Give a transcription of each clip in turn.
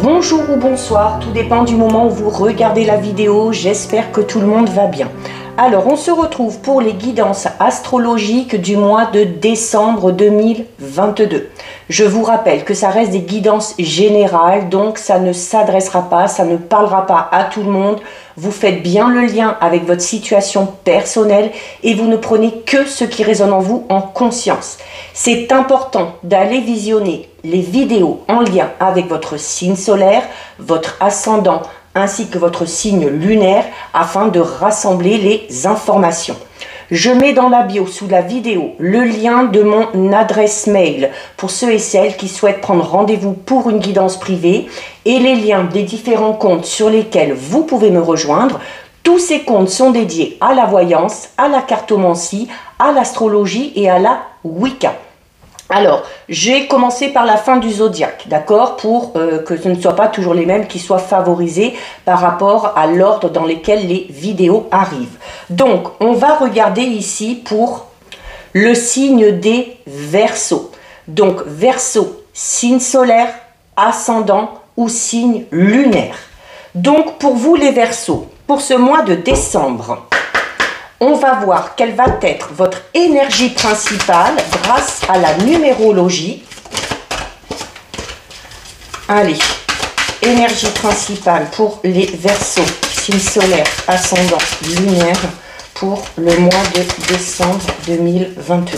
Bonjour ou bonsoir, tout dépend du moment où vous regardez la vidéo, j'espère que tout le monde va bien. Alors on se retrouve pour les guidances astrologiques du mois de décembre 2022. Je vous rappelle que ça reste des guidances générales, donc ça ne s'adressera pas, ça ne parlera pas à tout le monde. Vous faites bien le lien avec votre situation personnelle et vous ne prenez que ce qui résonne en vous en conscience. C'est important d'aller visionner les vidéos en lien avec votre signe solaire, votre ascendant ainsi que votre signe lunaire afin de rassembler les informations. Je mets dans la bio sous la vidéo le lien de mon adresse mail pour ceux et celles qui souhaitent prendre rendez-vous pour une guidance privée et les liens des différents comptes sur lesquels vous pouvez me rejoindre. Tous ces comptes sont dédiés à la voyance, à la cartomancie, à l'astrologie et à la Wicca. Alors, j'ai commencé par la fin du zodiaque, d'accord, pour que ce ne soit pas toujours les mêmes qui soient favorisés par rapport à l'ordre dans lequel les vidéos arrivent. Donc, on va regarder ici pour le signe des Verseaux. Donc, Verseau, signe solaire, ascendant ou signe lunaire. Donc, pour vous les Verseaux, pour ce mois de décembre, on va voir quelle va être votre énergie principale grâce à la numérologie. Allez, énergie principale pour les Verseaux, signe solaire, ascendant, lunaire, pour le mois de décembre 2022.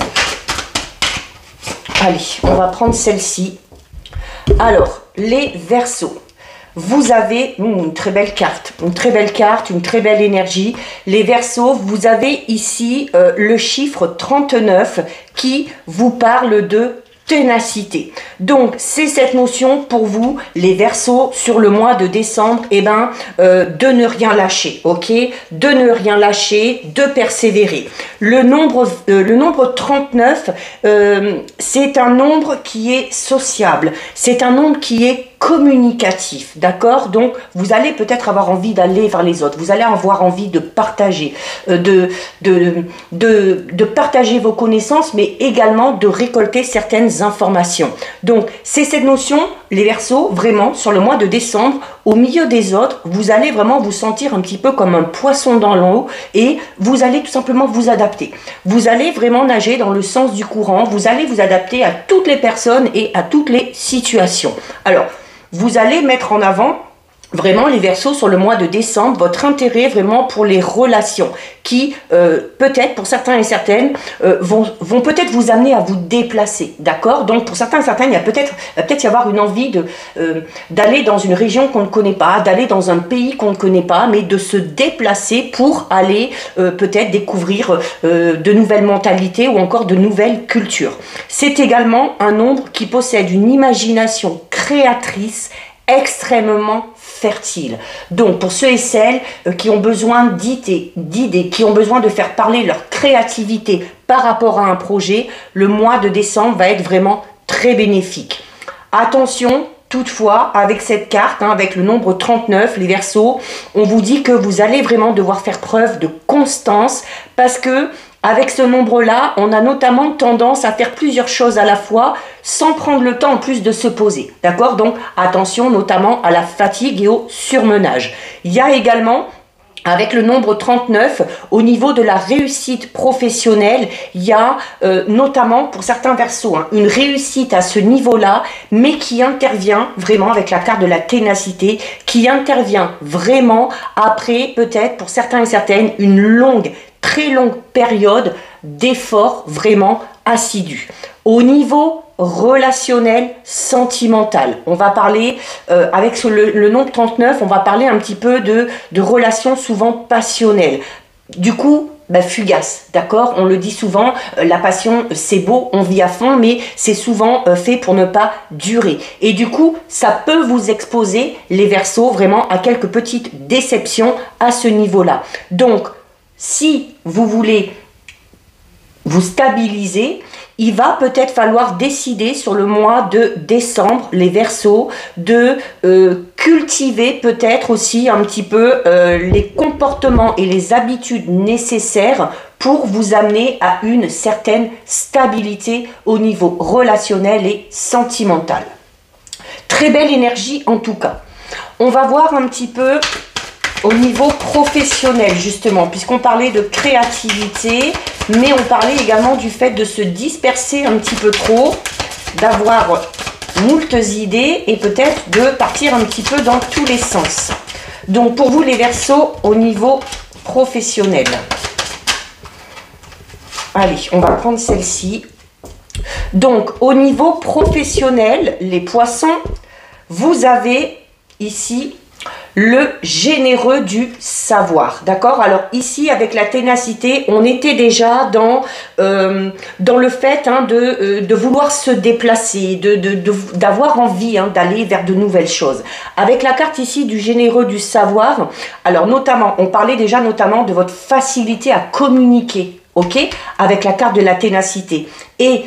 Allez, on va prendre celle-ci. Alors, les Verseaux. Vous avez une très belle carte, une très belle énergie. Les Verseaux, vous avez ici le chiffre 39 qui vous parle de ténacité. Donc, c'est cette notion pour vous, les Verseaux, sur le mois de décembre, de ne rien lâcher, ok? De ne rien lâcher, de persévérer. Le nombre 39, c'est un nombre qui est sociable. C'est un nombre qui est communicatif, d'accord? Donc, vous allez peut-être avoir envie d'aller vers les autres. Vous allez avoir envie de partager, de partager vos connaissances, mais également de récolter certaines informations. Donc, c'est cette notion, les Verseaux, vraiment, sur le mois de décembre, au milieu des autres, vous allez vraiment vous sentir un petit peu comme un poisson dans l'eau et vous allez tout simplement vous adapter. Vous allez vraiment nager dans le sens du courant, vous allez vous adapter à toutes les personnes et à toutes les situations. Alors, vous allez mettre en avant vraiment les Verseaux sur le mois de décembre, votre intérêt vraiment pour les relations qui peut-être pour certains et certaines vont peut-être vous amener à vous déplacer, d'accord? Donc pour certains et certaines, il y a peut-être y avoir une envie d'aller dans une région qu'on ne connaît pas, d'aller dans un pays qu'on ne connaît pas, mais de se déplacer pour aller peut-être découvrir de nouvelles mentalités ou encore de nouvelles cultures. C'est également un nombre qui possède une imagination créatrice extrêmement fertile. Donc pour ceux et celles qui ont besoin d'idées, qui ont besoin de faire parler leur créativité par rapport à un projet, le mois de décembre va être vraiment très bénéfique. Attention, toutefois, avec cette carte, avec le nombre 39, les Verseaux, on vous dit que vous allez vraiment devoir faire preuve de constance parce que avec ce nombre-là, on a notamment tendance à faire plusieurs choses à la fois sans prendre le temps en plus de se poser. D'accord? Donc, attention notamment à la fatigue et au surmenage. Il y a également, avec le nombre 39, au niveau de la réussite professionnelle, il y a notamment pour certains Verseaux une réussite à ce niveau-là, mais qui intervient vraiment avec la carte de la ténacité, qui intervient vraiment après peut-être pour certains et certaines une très longue période d'efforts vraiment assidus. Au niveau relationnel, sentimental, on va parler, avec le nombre 39, on va parler un petit peu de relations souvent passionnelles. Du coup, fugace, d'accord? On le dit souvent, la passion, c'est beau, on vit à fond, mais c'est souvent fait pour ne pas durer. Et du coup, ça peut vous exposer, les Verseaux, vraiment à quelques petites déceptions à ce niveau-là. Donc, si vous voulez vous stabiliser, il va peut-être falloir décider sur le mois de décembre, les Verseaux, de cultiver peut-être aussi un petit peu les comportements et les habitudes nécessaires pour vous amener à une certaine stabilité au niveau relationnel et sentimental. Très belle énergie en tout cas. On va voir un petit peu au niveau professionnel justement, puisqu'on parlait de créativité, mais on parlait également du fait de se disperser un petit peu trop, d'avoir moultes idées et peut-être de partir un petit peu dans tous les sens. Donc pour vous les Verseaux, au niveau professionnel. Allez, on va prendre celle-ci. Donc au niveau professionnel, les Poissons, vous avez ici le généreux du savoir, d'accord? Alors ici, avec la ténacité, on était déjà dans le fait de vouloir se déplacer, d'avoir envie d'aller vers de nouvelles choses. Avec la carte ici du généreux du savoir, alors notamment, on parlait déjà notamment de votre facilité à communiquer, ok? Avec la carte de la ténacité. Et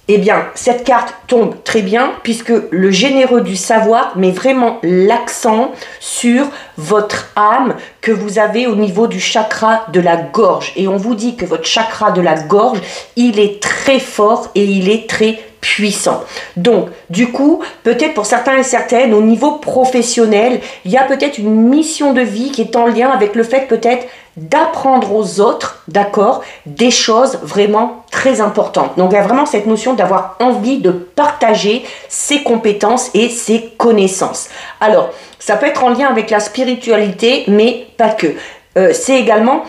eh bien, cette carte tombe très bien puisque le généreux du savoir met vraiment l'accent sur votre âme que vous avez au niveau du chakra de la gorge. Et on vous dit que votre chakra de la gorge, il est très fort et il est très puissant. Donc, du coup, peut-être pour certains et certaines, au niveau professionnel, il y a peut-être une mission de vie qui est en lien avec le fait peut-être d'apprendre aux autres, d'accord, des choses vraiment très importantes. Donc, il y a vraiment cette notion d'avoir envie de partager ses compétences et ses connaissances. Alors, ça peut être en lien avec la spiritualité, mais pas que. C'est également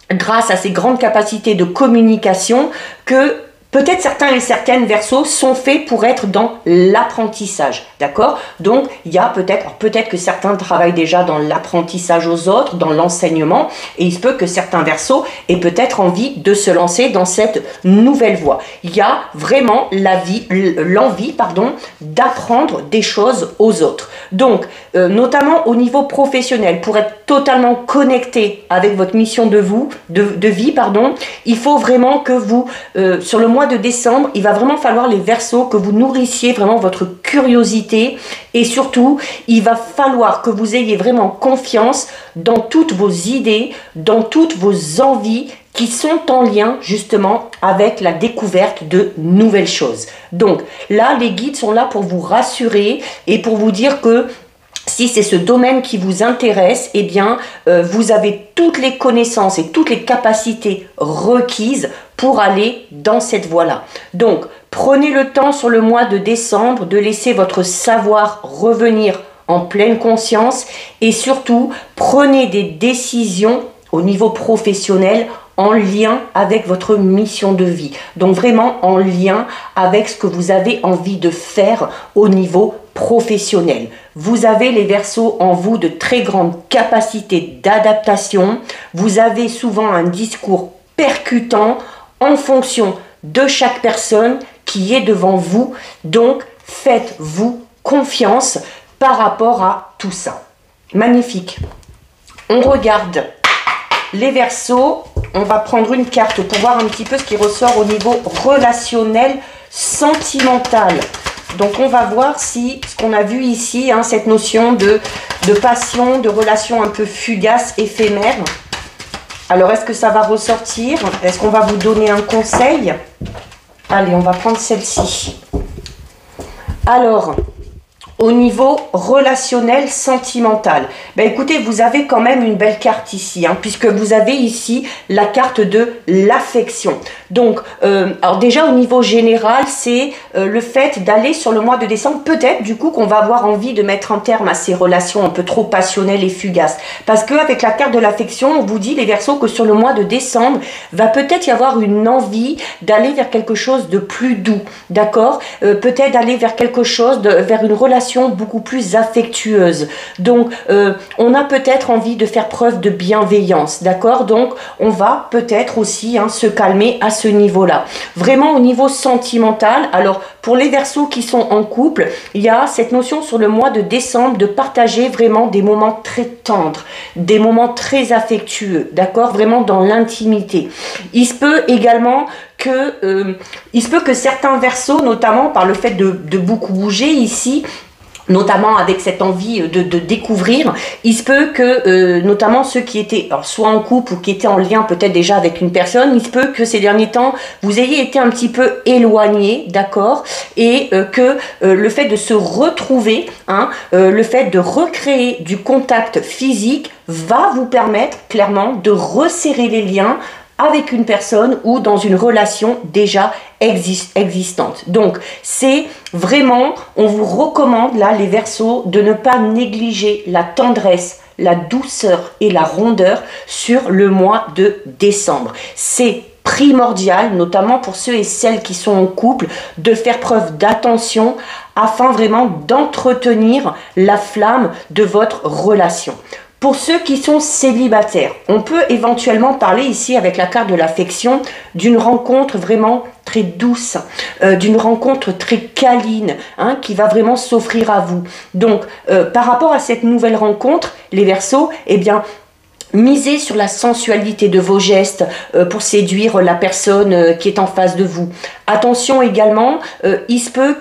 grâce à ces grandes capacités de communication que peut-être certains et certaines Verseaux sont faits pour être dans l'apprentissage, d'accord? Donc, il y a peut-être que certains travaillent déjà dans l'apprentissage aux autres, dans l'enseignement, et il se peut que certains Verseaux aient peut-être envie de se lancer dans cette nouvelle voie. Il y a vraiment l'envie d'apprendre des choses aux autres. Donc, notamment au niveau professionnel, pour être totalement connecté avec votre mission de vie, il faut vraiment que vous, sur le mois de décembre, il va vraiment falloir les Verseaux que vous nourrissiez vraiment votre curiosité et surtout, il va falloir que vous ayez vraiment confiance dans toutes vos idées, dans toutes vos envies qui sont en lien justement avec la découverte de nouvelles choses. Donc là, les guides sont là pour vous rassurer et pour vous dire que si c'est ce domaine qui vous intéresse, eh bien, vous avez toutes les connaissances et toutes les capacités requises pour aller dans cette voie-là. Donc, prenez le temps sur le mois de décembre de laisser votre savoir revenir en pleine conscience et surtout, prenez des décisions au niveau professionnel en lien avec votre mission de vie. Donc vraiment en lien avec ce que vous avez envie de faire au niveau professionnel. Vous avez les Verseaux en vous de très grandes capacités d'adaptation. Vous avez souvent un discours percutant en fonction de chaque personne qui est devant vous. Donc faites-vous confiance par rapport à tout ça. Magnifique. On regarde les Verseaux. On va prendre une carte pour voir un petit peu ce qui ressort au niveau relationnel, sentimental. Donc on va voir si ce qu'on a vu ici, cette notion de passion, de relation un peu fugace, éphémère. Alors est-ce que ça va ressortir? Est-ce qu'on va vous donner un conseil? Allez, on va prendre celle-ci. Alors, au niveau relationnel, sentimental, ben écoutez, vous avez quand même une belle carte ici, puisque vous avez ici la carte de l'affection. Donc, alors déjà au niveau général, c'est le fait d'aller sur le mois de décembre, peut-être du coup qu'on va avoir envie de mettre un terme à ces relations un peu trop passionnelles et fugaces. Parce qu'avec la carte de l'affection, on vous dit les Verseaux que sur le mois de décembre, va peut-être y avoir une envie d'aller vers quelque chose de plus doux, d'accord? Peut-être d'aller vers quelque chose, vers une relation beaucoup plus affectueuse. Donc, on a peut-être envie de faire preuve de bienveillance, d'accord? Donc, on va peut-être aussi se calmer à ce niveau-là. Vraiment au niveau sentimental, alors pour les Verseaux qui sont en couple, il y a cette notion sur le mois de décembre de partager vraiment des moments très tendres, des moments très affectueux, d'accord? Vraiment dans l'intimité. Il se peut également que certains Verseaux, notamment par le fait de beaucoup bouger ici, notamment avec cette envie de découvrir. Il se peut que, notamment ceux qui étaient alors, soit en couple ou qui étaient en lien peut-être déjà avec une personne, il se peut que ces derniers temps, vous ayez été un petit peu éloignés, d'accord, et que le fait de se retrouver, hein, le fait de recréer du contact physique va vous permettre clairement de resserrer les liens avec une personne ou dans une relation déjà existante. Donc, c'est vraiment, on vous recommande là, les Verseaux, de ne pas négliger la tendresse, la douceur et la rondeur sur le mois de décembre. C'est primordial, notamment pour ceux et celles qui sont en couple, de faire preuve d'attention afin vraiment d'entretenir la flamme de votre relation. Pour ceux qui sont célibataires, on peut éventuellement parler ici avec la carte de l'affection d'une rencontre vraiment très douce, d'une rencontre très câline, hein, qui va vraiment s'offrir à vous. Donc, par rapport à cette nouvelle rencontre, les Verseaux, eh bien, misez sur la sensualité de vos gestes pour séduire la personne qui est en face de vous. Attention également, il se peut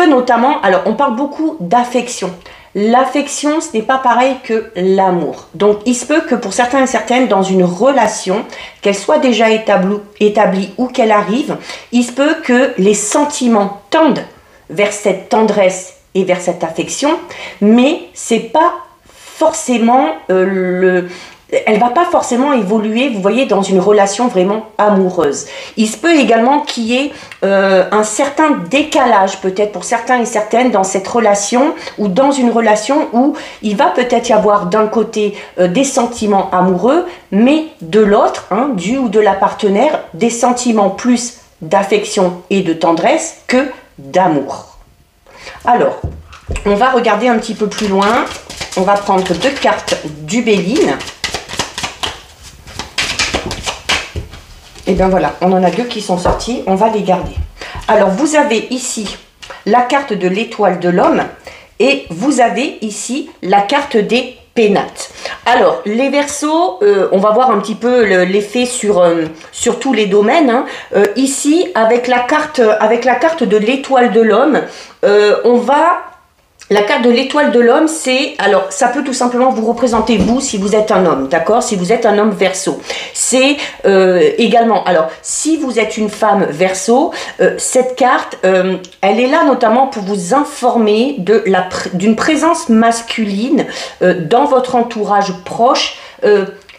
notamment, alors on parle beaucoup d'affection. L'affection, ce n'est pas pareil que l'amour. Donc, il se peut que pour certains et certaines, dans une relation, qu'elle soit déjà établie ou qu'elle arrive, il se peut que les sentiments tendent vers cette tendresse et vers cette affection, mais c'est pas forcément elle va pas forcément évoluer, vous voyez, dans une relation vraiment amoureuse. Il se peut également qu'il y ait un certain décalage peut-être pour certains et certaines dans cette relation ou dans une relation où il va peut-être y avoir d'un côté des sentiments amoureux, mais de l'autre, hein, du ou de la partenaire, des sentiments plus d'affection et de tendresse que d'amour. Alors, on va regarder un petit peu plus loin. On va prendre 2 cartes du Béline. Et bien voilà, on en a 2 qui sont sortis, on va les garder. Alors, vous avez ici la carte de l'étoile de l'homme et vous avez ici la carte des pénates. Alors, les Verseaux, on va voir un petit peu l'effet sur tous les domaines. Hein. Ici, avec la carte de l'étoile de l'homme, la carte de l'étoile de l'homme, c'est, alors ça peut tout simplement vous représenter vous si vous êtes un homme, d'accord? Si vous êtes un homme Verseau. C'est également, alors si vous êtes une femme Verseau, cette carte, elle est là notamment pour vous informer d'une présence masculine dans votre entourage proche,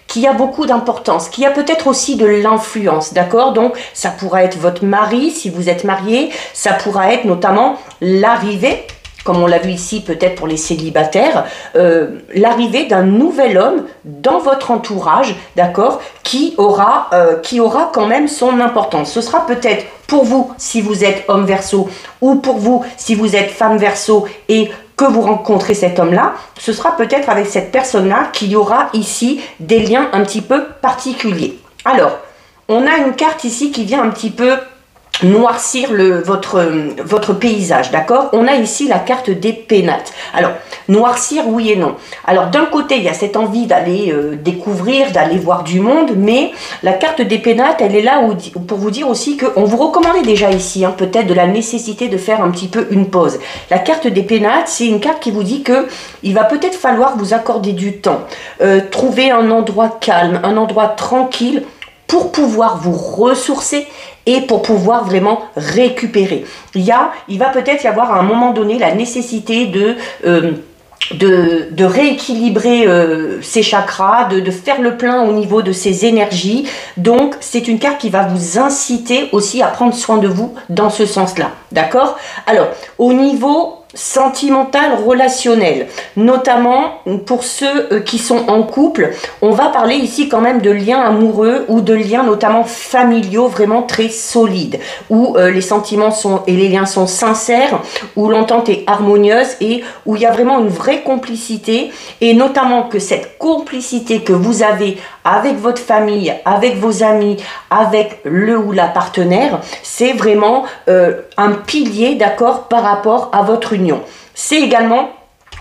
qui a beaucoup d'importance, qui a peut-être aussi de l'influence, d'accord? Donc, ça pourra être votre mari, si vous êtes marié, ça pourra être notamment l'arrivée, comme on l'a vu ici peut-être pour les célibataires, l'arrivée d'un nouvel homme dans votre entourage, d'accord, qui aura quand même son importance. Ce sera peut-être pour vous si vous êtes homme Verseau ou pour vous si vous êtes femme Verseau et que vous rencontrez cet homme-là, ce sera peut-être avec cette personne-là qu'il y aura ici des liens un petit peu particuliers. Alors, on a une carte ici qui vient un petit peu noircir votre paysage, d'accord? On a ici la carte des pénates. Alors, noircir, oui et non. Alors, d'un côté, il y a cette envie d'aller découvrir, d'aller voir du monde, mais la carte des pénates, elle est là pour vous dire aussi qu'on vous recommandait déjà ici, hein, peut-être de la nécessité de faire un petit peu une pause. La carte des pénates, c'est une carte qui vous dit que il va peut-être falloir vous accorder du temps, trouver un endroit calme, un endroit tranquille, pour pouvoir vous ressourcer et pour pouvoir vraiment récupérer. Il va peut-être y avoir à un moment donné la nécessité de rééquilibrer ses chakras, de faire le plein au niveau de ses énergies. Donc, c'est une carte qui va vous inciter aussi à prendre soin de vous dans ce sens-là. D'accord? Alors, au niveau sentimental, relationnel, notamment pour ceux qui sont en couple, on va parler ici quand même de liens amoureux ou de liens notamment familiaux vraiment très solides, où les sentiments et les liens sont sincères, où l'entente est harmonieuse et où il y a vraiment une vraie complicité, et notamment que cette complicité que vous avez avec votre famille, avec vos amis, avec le ou la partenaire, c'est vraiment un pilier, d'accord, par rapport à votre union. C'est également,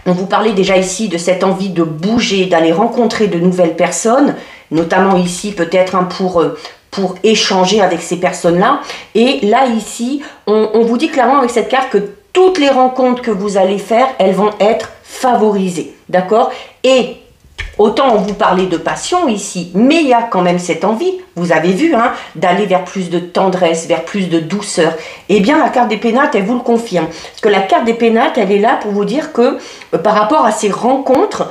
on vous parlait déjà ici de cette envie de bouger, d'aller rencontrer de nouvelles personnes, notamment ici peut-être pour échanger avec ces personnes-là. Et là, ici, on vous dit clairement avec cette carte que toutes les rencontres que vous allez faire, elles vont être favorisées, d'accord? Et autant on vous parlait de passion ici, mais il y a quand même cette envie, vous avez vu, hein, d'aller vers plus de tendresse, vers plus de douceur. Eh bien, la carte des pénacles, elle vous le confirme. Parce que la carte des pénacles, elle est là pour vous dire que par rapport à ces rencontres,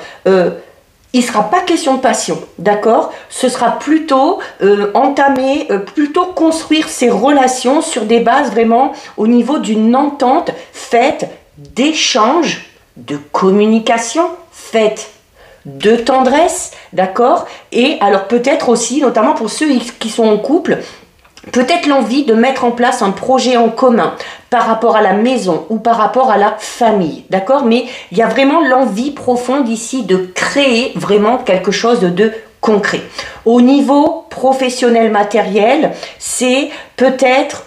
il ne sera pas question de passion, d'accord? Ce sera plutôt entamer, plutôt construire ces relations sur des bases vraiment au niveau d'une entente faite d'échanges, de communication, faite de tendresse, d'accord? Et alors peut-être aussi, notamment pour ceux qui sont en couple, peut-être l'envie de mettre en place un projet en commun par rapport à la maison ou par rapport à la famille, d'accord? Mais il y a vraiment l'envie profonde ici de créer vraiment quelque chose de concret. Au niveau professionnel matériel, c'est peut-être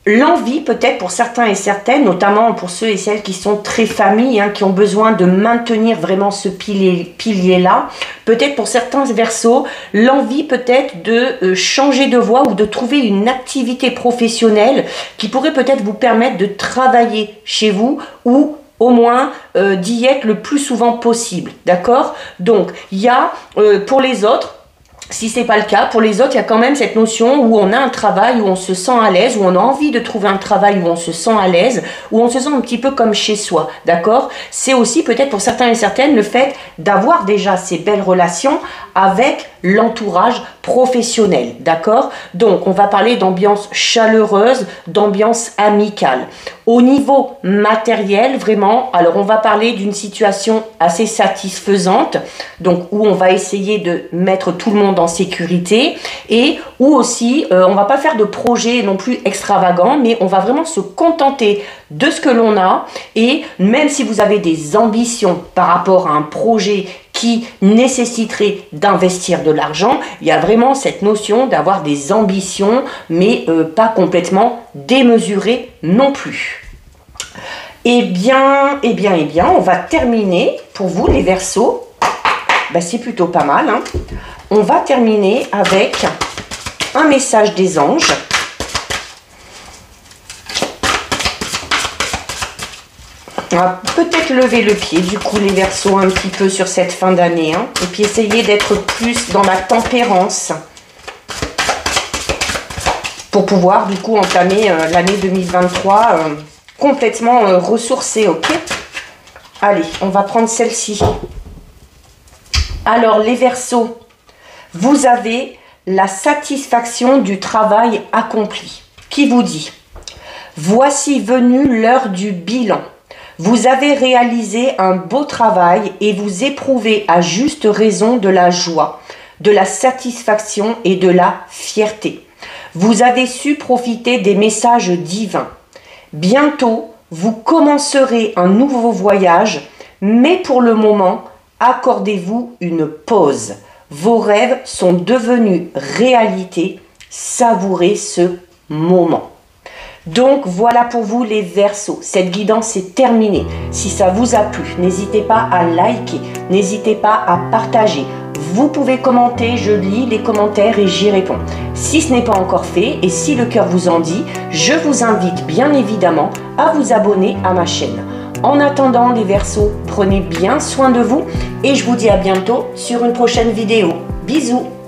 l'envie peut-être pour certains et certaines, notamment pour ceux et celles qui sont très familles, hein, qui ont besoin de maintenir vraiment ce pilier-là. Peut-être pour certains Verseaux, l'envie peut-être de changer de voie ou de trouver une activité professionnelle qui pourrait peut-être vous permettre de travailler chez vous ou au moins d'y être le plus souvent possible, d'accord? Donc, il y a pour les autres, si ce n'est pas le cas, pour les autres, il y a quand même cette notion où on a un travail, où on se sent à l'aise, où on a envie de trouver un travail où on se sent à l'aise, où on se sent un petit peu comme chez soi, d'accord? C'est aussi peut-être pour certains et certaines le fait d'avoir déjà ces belles relations avec l'entourage professionnel, d'accord? Donc, on va parler d'ambiance chaleureuse, d'ambiance amicale. Au niveau matériel, vraiment, alors on va parler d'une situation assez satisfaisante, donc où on va essayer de mettre tout le monde en sécurité et où aussi, on va pas faire de projet non plus extravagant, mais on va vraiment se contenter de ce que l'on a et même si vous avez des ambitions par rapport à un projet qui nécessiterait d'investir de l'argent, il y a vraiment cette notion d'avoir des ambitions, mais pas complètement démesurées non plus. Eh bien, on va terminer pour vous les Verseaux. Ben, c'est plutôt pas mal, hein. On va terminer avec un message des anges. On va peut-être lever le pied, du coup, les Verseaux, un petit peu sur cette fin d'année. Hein, et puis essayer d'être plus dans la tempérance pour pouvoir, du coup, entamer l'année 2023 complètement ressourcée, ok? Allez, on va prendre celle-ci. Alors, les Verseaux, vous avez la satisfaction du travail accompli. Qui vous dit? Voici venue l'heure du bilan. Vous avez réalisé un beau travail et vous éprouvez à juste raison de la joie, de la satisfaction et de la fierté. Vous avez su profiter des messages divins. Bientôt, vous commencerez un nouveau voyage, mais pour le moment, accordez-vous une pause. Vos rêves sont devenus réalité. Savourez ce moment. Donc voilà pour vous les Verseaux, cette guidance est terminée. Si ça vous a plu, n'hésitez pas à liker, n'hésitez pas à partager. Vous pouvez commenter, je lis les commentaires et j'y réponds. Si ce n'est pas encore fait et si le cœur vous en dit, je vous invite bien évidemment à vous abonner à ma chaîne. En attendant les Verseaux, prenez bien soin de vous et je vous dis à bientôt sur une prochaine vidéo. Bisous!